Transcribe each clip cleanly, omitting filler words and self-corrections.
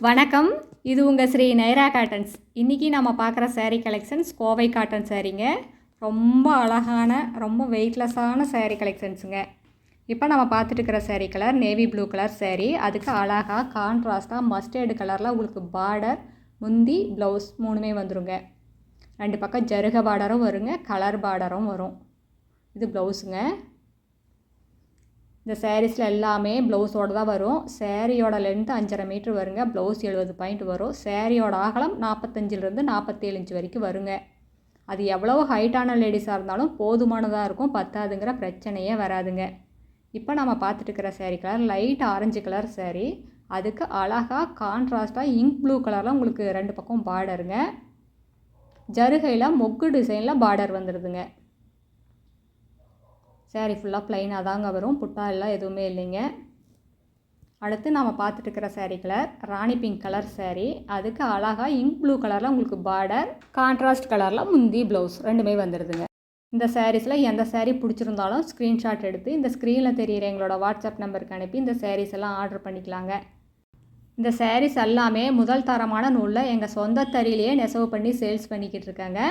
வணக்கம், இது உங்கள் ஸ்ரீ நைரா காட்டன்ஸ். இன்றைக்கி நம்ம பார்க்குற சேரீ கலெக்ஷன்ஸ் கோவை காட்டன் சேரீங்க. ரொம்ப அழகான, ரொம்ப வெயிட்லெஸ்ஸான சேரீ கலெக்ஷன்ஸுங்க. இப்போ நம்ம பார்த்துட்டு இருக்கிற sari colour navy blue colour sari. அதுக்கு அழகாக கான்ட்ராஸ்ட்டாக மஸ்டர்டு கலரில் உங்களுக்கு பார்டர், முந்தி, ப்ளவுஸ் மூணுமே வந்துடுங்க. ரெண்டு பக்கம் ஜருக பார்டரும் வருங்க, கலர் பார்டரும் வரும். இது ப்ளவுஸுங்க. இந்த சாரீஸில் எல்லாமே ப்ளவுஸோடு தான் வரும். சேரீயோட லென்த்து 5.5 மீட்ரு வருங்க. ப்ளவுஸ் 70 பாயிண்ட் வரும். சேரீயோட அகலம் 45லேருந்து 47 இன்ச் வரைக்கும் வருங்க. அது எவ்வளோ ஹைட்டான லேடிஸாக இருந்தாலும் போதுமானதாக இருக்கும், பத்தாதுங்கிற பிரச்சனையே வராதுங்க. இப்போ நம்ம பார்த்துட்டு இருக்கிற sari colour light orange colour sari. அதுக்கு அழகாக கான்ட்ராஸ்ட்டாக இங்க் ப்ளூ கலரில் உங்களுக்கு ரெண்டு பக்கம் பார்டருங்க. ஜருகையில் மொக்கு டிசைனில் பார்டர் வந்துடுதுங்க. சேரீ ஃபுல்லாக ப்ளைனாக தாங்க வரும், புட்டா எல்லாம் எதுவுமே இல்லைங்க. அடுத்து நம்ம பார்த்துட்டு இருக்கிற சேரீ கலர் ராணி பிங்க் கலர் சேரீ. அதுக்கு அழகாக இங்க் ப்ளூ கலரில் உங்களுக்கு பார்டர், கான்ட்ராஸ்ட் கலரில் முந்தி, ப்ளவுஸ் ரெண்டுமே வந்துடுதுங்க. இந்த சாரீஸில் எந்த சேரீ பிடிச்சிருந்தாலும் ஸ்க்ரீன்ஷாட் எடுத்து இந்த ஸ்க்ரீனில் தெரிகிற எங்களோட வாட்ஸ்அப் நம்பருக்கு அனுப்பி இந்த சாரீஸ் எல்லாம் ஆர்டர் பண்ணிக்கலாங்க. இந்த சாரீஸ் எல்லாமே முதல் தரமான நூலில் எங்கள் சொந்த தறியிலேயே நெசவு பண்ணி சேல்ஸ் பண்ணிக்கிட்டு இருக்காங்க.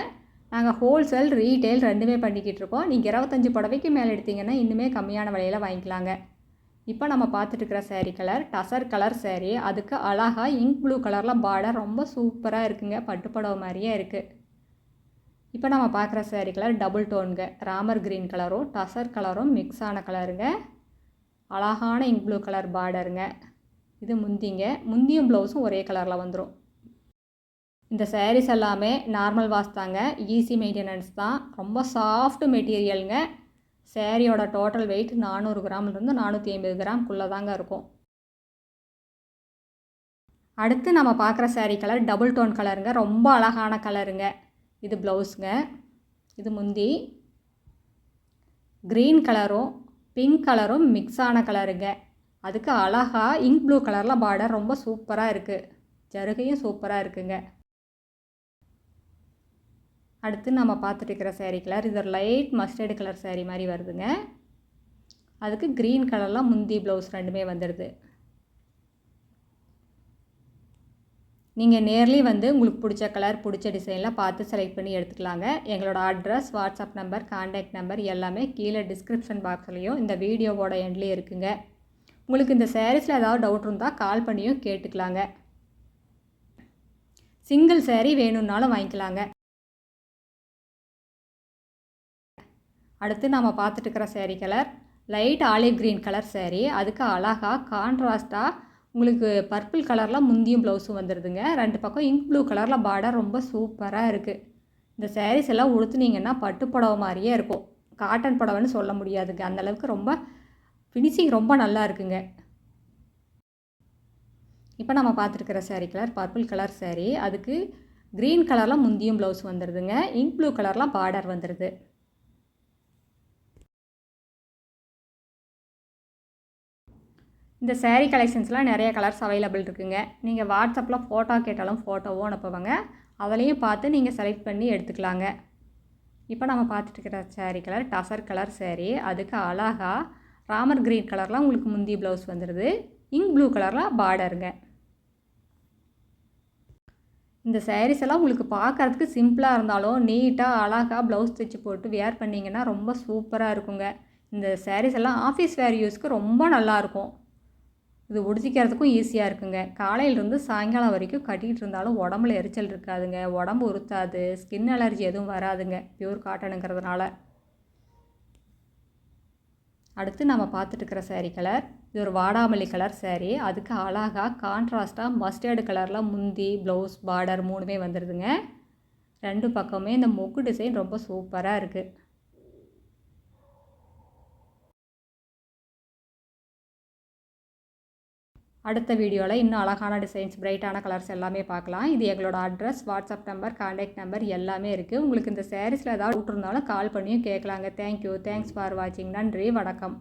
நாங்கள் ஹோல்சேல், ரீட்டெயில் ரெண்டுமே பண்ணிக்கிட்டு இருக்கோம். நீங்கள் 25 புடவைக்கு மேலே எடுத்திங்கன்னா இன்னுமே கம்மியான விலையில் வாங்கிக்கலாங்க. இப்போ நம்ம பார்த்துட்டு இருக்கிற சேரீ கலர் டசர் கலர் சேரீ. அதுக்கு அழகாக இங்க் ப்ளூ கலரில் பார்டர் ரொம்ப சூப்பராக இருக்குங்க, பட்டுப்படவை மாதிரியே இருக்குது. இப்போ நம்ம பார்க்குற சேரீ கலர் டபுள் டோனுங்க. ராமர் க்ரீன் கலரும் டசர் கலரும் மிக்ஸ் ஆன கலருங்க. அழகான இங்க் ப்ளூ கலர் பார்டருங்க. இது முந்திங்க. முந்தியும் ப்ளவுஸும் ஒரே கலரில் வந்துடும். இந்த சாரீஸ் எல்லாமே நார்மல் வாஷ் தாங்க, ஈஸி மெயின்டெனன்ஸ் தான். ரொம்ப சாஃப்ட் மெட்டீரியலுங்க. சேரீயோட டோட்டல் வெயிட் 400 கிராம்லேருந்து 450 கிராம்குள்ளே தாங்க இருக்கும். அடுத்து நம்ம பார்க்குற சேரீ கலர் டபுள் டோன் கலருங்க. ரொம்ப அழகான கலருங்க. இது ப்ளவுஸுங்க. இது முந்தி. க்ரீன் கலரும் பிங்க் கலரும் மிக்ஸ் ஆன கலருங்க. அதுக்கு அழகாக இங்க் ப்ளூ கலரில் பார்டர் ரொம்ப சூப்பராக இருக்குது. ஜருகையும் சூப்பராக இருக்குங்க. அடுத்து நம்ம பார்த்துட்டு இருக்கிற சேரீ கலர் இது ஒரு லைட் மஸ்டர்டு கலர் சேரீ மாதிரி வருதுங்க. அதுக்கு க்ரீன் கலரில் முந்தி, ப்ளவுஸ் ரெண்டுமே வந்துடுது. நீங்கள் நேர்லி வந்து உங்களுக்கு பிடிச்ச கலர், பிடிச்ச டிசைனில் பார்த்து செலக்ட் பண்ணி எடுத்துக்கலாங்க. எங்களோட address, WhatsApp number, contact number எல்லாமே கீழே டிஸ்கிரிப்ஷன் பாக்ஸ்லேயும் இந்த வீடியோவோட எண்ட்லேயும் இருக்குங்க. உங்களுக்கு இந்த சாரீஸில் ஏதாவது டவுட் இருந்தால் கால் பண்ணியும் கேட்டுக்கலாங்க. சிங்கிள் சேரீ வேணும்னாலும் வாங்கிக்கலாங்க. அடுத்து நம்ம பார்த்துட்டு இருக்கிற sari colour light olive green colour sari. அதுக்கு அழகாக கான்ட்ராஸ்ட்டாக உங்களுக்கு பர்பிள் கலரில் முந்தியும் ப்ளவுஸும் வந்துடுதுங்க. ரெண்டு பக்கம் இங்க் ப்ளூ கலரில் பார்டர் ரொம்ப சூப்பராக இருக்குது. இந்த சாரீஸ் எல்லாம் உடுத்துனீங்கன்னா பட்டு புடவை மாதிரியே இருக்கும். காட்டன் புடவைன்னு சொல்ல முடியாதுங்க, அந்தளவுக்கு ரொம்ப ஃபினிஷிங் ரொம்ப நல்லா இருக்குங்க. இப்போ நம்ம பார்த்துருக்கிற sari colour purple colour sari. அதுக்கு க்ரீன் கலரில் முந்தியும் ப்ளவுஸ் வந்துடுதுங்க. இங்க் ப்ளூ கலரில் பார்டர் வந்துடுது. இந்த சேரீ கலெக்ஷன்ஸ்லாம் நிறைய கலர்ஸ் அவைலபிள் இருக்குங்க. நீங்கள் வாட்ஸ்அப்பில் ஃபோட்டோ கேட்டாலும் ஃபோட்டோவும் அனுப்புவாங்க. அதிலையும் பார்த்து நீங்கள் செலக்ட் பண்ணி எடுத்துக்கலாங்க. இப்போ நம்ம பார்த்துட்டு இருக்கிற சேரீ கலர் டசர் கலர் சேரீ. அதுக்கு அழகாக ராமர் க்ரீன் கலரில் உங்களுக்கு முந்தி, ப்ளவுஸ் வந்துடுது. இங்க் ப்ளூ கலரில் பார்டருங்க. இந்த சாரீஸ் எல்லாம் உங்களுக்கு பார்க்குறதுக்கு சிம்பிளாக இருந்தாலும் நீட்டாக அழகாக ப்ளவுஸ் தைச்சி போட்டு வேர் பண்ணிங்கன்னா ரொம்ப சூப்பராக இருக்குங்க. இந்த சாரீஸ் எல்லாம் ஆஃபீஸ் வேர் யூஸ்க்கு ரொம்ப நல்லாயிருக்கும். இது உடுத்திக்கிறதுக்கும் ஈஸியாக இருக்குங்க. காலையிலேருந்து சாயங்காலம் வரைக்கும் கட்டிகிட்டு இருந்தாலும் உடம்புல எரிச்சல் இருக்காதுங்க, உடம்பு உறுத்தாது, ஸ்கின் அலர்ஜி எதுவும் வராதுங்க பியூர் காட்டனுங்கிறதுனால. அடுத்து நம்ம பார்த்துட்டு இருக்கிற சேரீ கலர் இது ஒரு வாடாமல்லி கலர் சேரீ. அதுக்கு அழகாக கான்ட்ராஸ்ட்டாக மஸ்டர்டு கலரில் முந்தி, ப்ளவுஸ், பார்டர் மூணுமே வந்துடுதுங்க. ரெண்டு பக்கமே இந்த மொக்கு டிசைன் ரொம்ப சூப்பராக இருக்குது. அடுத்த வீடியோவில் இன்னும் அழகான டிசைன்ஸ், பிரைட்டான கலர்ஸ் எல்லாமே பார்க்கலாம். இது எங்களோட address, WhatsApp number, contact number எல்லாமே இருக்குது. உங்களுக்கு இந்த சாரீஸில் ஏதாவது டவுட் இருந்தாலும் கால் பண்ணியும் கேட்கலாங்க. தேங்க்யூ, தேங்க்ஸ் ஃபார் வாட்சிங். நன்றி, வணக்கம்.